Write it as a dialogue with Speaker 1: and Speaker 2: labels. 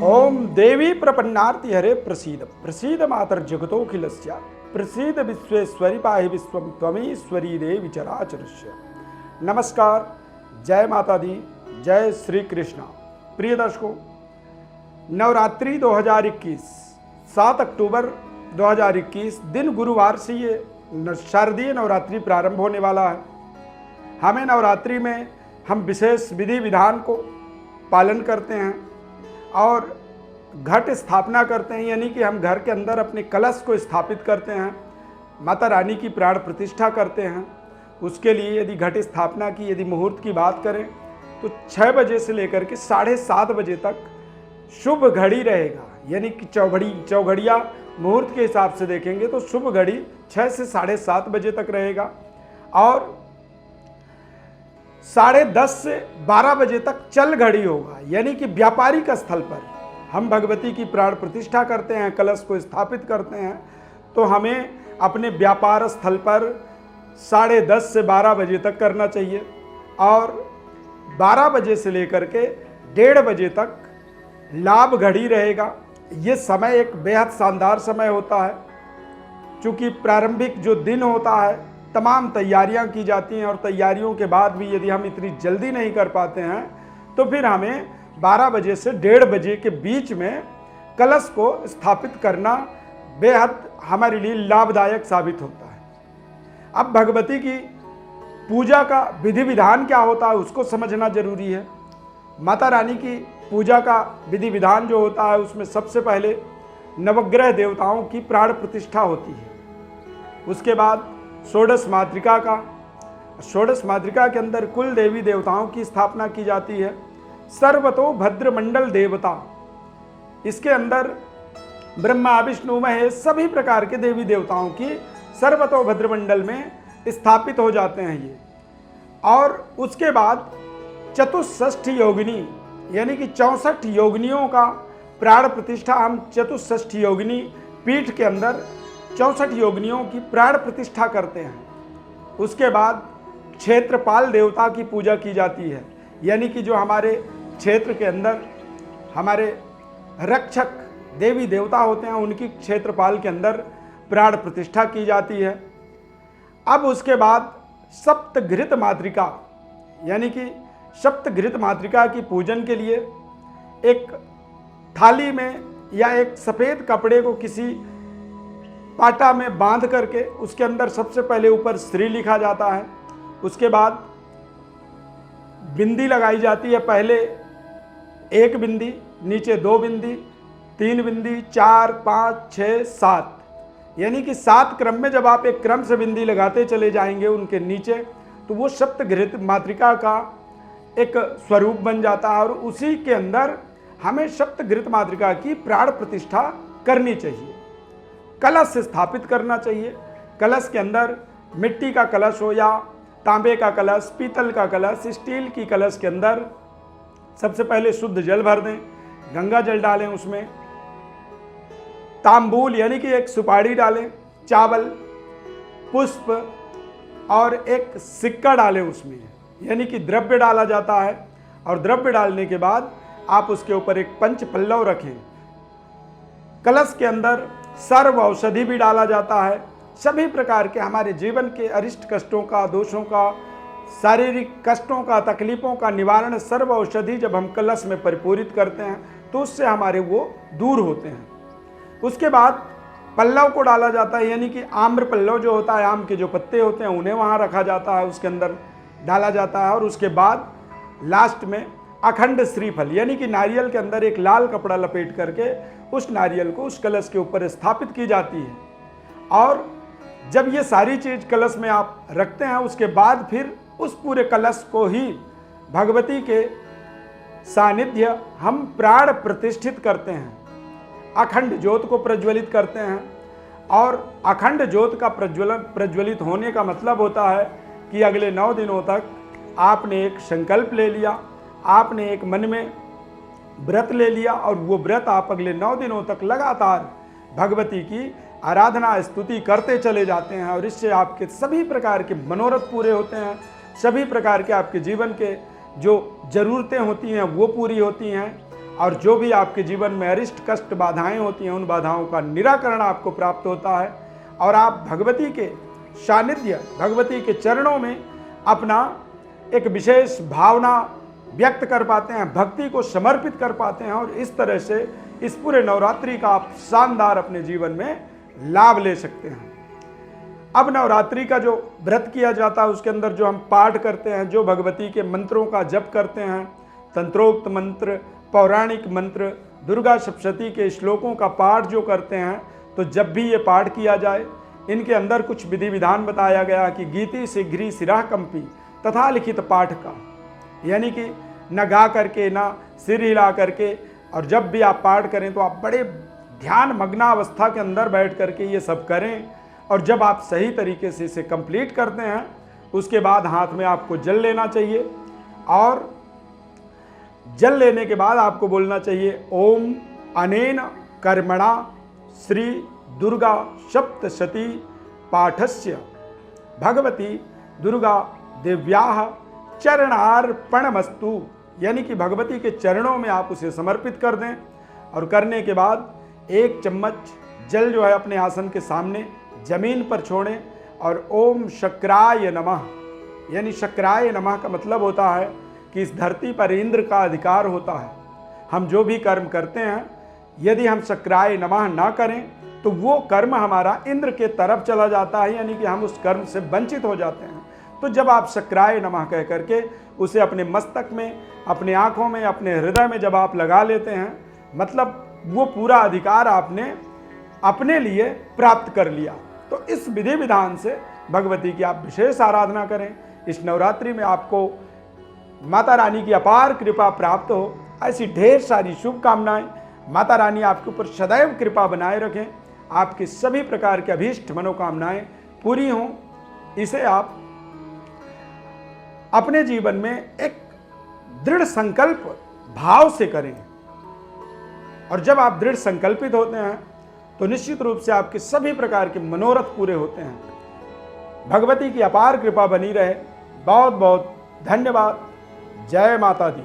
Speaker 1: ओम देवी प्रपन्नार्ति हरे प्रसीद प्रसीद मातर जगतोखिलस्य प्रसीद विश्वेश्वरी पाहि विश्वम त्वमीश्वरी देवी चराचरस्य। नमस्कार, जय माता दी, जय श्री कृष्णा। प्रिय दर्शकों, नवरात्रि 2021 7 अक्टूबर 2021 दिन गुरुवार से ये शारदीय नवरात्रि प्रारंभ होने वाला है। हमें नवरात्रि में हम विशेष विधि विधान को पालन करते हैं और घट स्थापना करते हैं, यानी कि हम घर के अंदर अपने कलश को स्थापित करते हैं, माता रानी की प्राण प्रतिष्ठा करते हैं। उसके लिए यदि घट स्थापना की यदि मुहूर्त की बात करें तो 6 बजे से लेकर के 7:30 बजे तक शुभ घड़ी रहेगा, यानी कि चौघड़िया मुहूर्त के हिसाब से देखेंगे तो शुभ घड़ी 6 से 7:30 बजे तक रहेगा और 10:30 से 12 बजे तक चल घड़ी होगा, यानी कि व्यापारिक स्थल पर हम भगवती की प्राण प्रतिष्ठा करते हैं, कलश को स्थापित करते हैं, तो हमें अपने व्यापार स्थल पर 10:30 से 12 बजे तक करना चाहिए और 12 बजे से लेकर के 1:30 बजे तक लाभ घड़ी रहेगा। ये समय एक बेहद शानदार समय होता है, चूँकि प्रारंभिक जो दिन होता है तमाम तैयारियां की जाती हैं और तैयारियों के बाद भी यदि हम इतनी जल्दी नहीं कर पाते हैं तो फिर हमें 12 बजे से 1:30 बजे के बीच में कलश को स्थापित करना बेहद हमारे लिए लाभदायक साबित होता है। अब भगवती की पूजा का विधि विधान क्या होता है उसको समझना जरूरी है। माता रानी की पूजा का विधि विधान जो होता है उसमें सबसे पहले नवग्रह देवताओं की प्राण प्रतिष्ठा होती है। उसके बाद षोडश मातृका के अंदर कुल देवी देवताओं की स्थापना की जाती है। सर्वतो भद्रमंडल देवता, इसके अंदर ब्रह्मा विष्णु महेश सभी प्रकार के देवी देवताओं की सर्वतो भद्रमंडल में स्थापित हो जाते हैं ये। और उसके बाद चतुष्षष्ठी योगिनी, यानी कि 64 योगिनियों का प्राण प्रतिष्ठा हम चतुष्षष्ठी योगिनी पीठ के अंदर 64 योगिनियों की प्राण प्रतिष्ठा करते हैं। उसके बाद क्षेत्रपाल देवता की पूजा की जाती है, यानी कि जो हमारे क्षेत्र के अंदर हमारे रक्षक देवी देवता होते हैं उनकी क्षेत्रपाल के अंदर प्राण प्रतिष्ठा की जाती है। अब उसके बाद सप्तघृत मातृका, यानी कि सप्तघृत मातृका की पूजन के लिए एक थाली में या एक सफ़ेद कपड़े को किसी पाटा में बांध करके उसके अंदर सबसे पहले ऊपर श्री लिखा जाता है। उसके बाद बिंदी लगाई जाती है, पहले 1 बिंदी, नीचे 2 बिंदी, 3 बिंदी, 4, 5, 6, 7, यानी कि 7 क्रम में जब आप एक क्रम से बिंदी लगाते चले जाएंगे उनके नीचे तो वो सप्तघृत मातृका का एक स्वरूप बन जाता है और उसी के अंदर हमें सप्तघृत मातृका की प्राण प्रतिष्ठा करनी चाहिए। कलश स्थापित करना चाहिए। कलश के अंदर मिट्टी का कलश हो या तांबे का कलश, पीतल का कलश, स्टील की कलश के अंदर सबसे पहले शुद्ध जल भर दें, गंगा जल डालें, उसमें तांबूल यानी कि एक सुपारी डालें, चावल, पुष्प और एक सिक्का डालें उसमें, यानी कि द्रव्य डाला जाता है। और द्रव्य डालने के बाद आप उसके ऊपर एक पंच पल्लव रखें। कलश के अंदर सर्व औषधि भी डाला जाता है। सभी प्रकार के हमारे जीवन के अरिष्ट कष्टों का, दोषों का, शारीरिक कष्टों का, तकलीफों का निवारण सर्व औषधि जब हम कलश में परिपूरित करते हैं तो उससे हमारे वो दूर होते हैं। उसके बाद पल्लव को डाला जाता है, यानी कि आम्र पल्लव जो होता है, आम के जो पत्ते होते हैं उन्हें वहाँ रखा जाता है, उसके अंदर डाला जाता है। और उसके बाद लास्ट में अखंड श्रीफल, यानी कि नारियल के अंदर एक लाल कपड़ा लपेट करके उस नारियल को उस कलश के ऊपर स्थापित की जाती है। और जब ये सारी चीज कलश में आप रखते हैं उसके बाद फिर उस पूरे कलश को ही भगवती के सानिध्य हम प्राण प्रतिष्ठित करते हैं, अखंड ज्योत को प्रज्वलित करते हैं। और अखंड ज्योत का प्रज्वलित होने का मतलब होता है कि अगले 9 दिनों तक आपने एक संकल्प ले लिया, आपने एक मन में व्रत ले लिया और वो व्रत आप अगले 9 दिनों तक लगातार भगवती की आराधना स्तुति करते चले जाते हैं और इससे आपके सभी प्रकार के मनोरथ पूरे होते हैं, सभी प्रकार के आपके जीवन के जो ज़रूरतें होती हैं वो पूरी होती हैं और जो भी आपके जीवन में अरिष्ट कष्ट बाधाएं होती हैं, उन बाधाओं का निराकरण आपको प्राप्त होता है और आप भगवती के सानिध्य, भगवती के चरणों में अपना एक विशेष भावना व्यक्त कर पाते हैं, भक्ति को समर्पित कर पाते हैं और इस तरह से इस पूरे नवरात्रि का आप शानदार अपने जीवन में लाभ ले सकते हैं। अब नवरात्रि का जो व्रत किया जाता है उसके अंदर जो हम पाठ करते हैं, जो भगवती के मंत्रों का जप करते हैं, तंत्रोक्त मंत्र, पौराणिक मंत्र, दुर्गा सप्तशती के श्लोकों का पाठ जो करते हैं, तो जब भी ये पाठ किया जाए इनके अंदर कुछ विधि विधान बताया गया कि गीति शीघ्री सिराह कंपी तथा लिखित पाठ का, यानी कि न गा करके ना सिर हिला करके, और जब भी आप पाठ करें तो आप बड़े ध्यान मग्नावस्था के अंदर बैठ करके ये सब करें। और जब आप सही तरीके से इसे कंप्लीट करते हैं उसके बाद हाथ में आपको जल लेना चाहिए और जल लेने के बाद आपको बोलना चाहिए ओम अनेन कर्मणा श्री दुर्गा सप्तशती पाठस्य भगवती दुर्गा दिव्याः चरणार्पणमस्तु, यानी कि भगवती के चरणों में आप उसे समर्पित कर दें। और करने के बाद 1 चम्मच जल जो है अपने आसन के सामने जमीन पर छोड़ें और ओम शक्राय नमः, यानी शक्राय नमः का मतलब होता है कि इस धरती पर इंद्र का अधिकार होता है। हम जो भी कर्म करते हैं यदि हम शक्राय नमः ना करें तो वो कर्म हमारा इंद्र के तरफ चला जाता है, यानी कि हम उस कर्म से वंचित हो जाते हैं। तो जब आप शक्राय नमः कह करके उसे अपने मस्तक में, अपने आँखों में, अपने हृदय में जब आप लगा लेते हैं, मतलब वो पूरा अधिकार आपने अपने लिए प्राप्त कर लिया। तो इस विधि विधान से भगवती की आप विशेष आराधना करें। इस नवरात्रि में आपको माता रानी की अपार कृपा प्राप्त हो, ऐसी ढेर सारी शुभकामनाएं। माता रानी आपके ऊपर सदैव कृपा बनाए रखें, आपकी सभी प्रकार के अभीष्ट मनोकामनाएं पूरी हों। इसे आप अपने जीवन में एक दृढ़ संकल्प भाव से करें और जब आप दृढ़ संकल्पित होते हैं तो निश्चित रूप से आपके सभी प्रकार के मनोरथ पूरे होते हैं। भगवती की अपार कृपा बनी रहे। बहुत बहुत धन्यवाद। जय माता दी।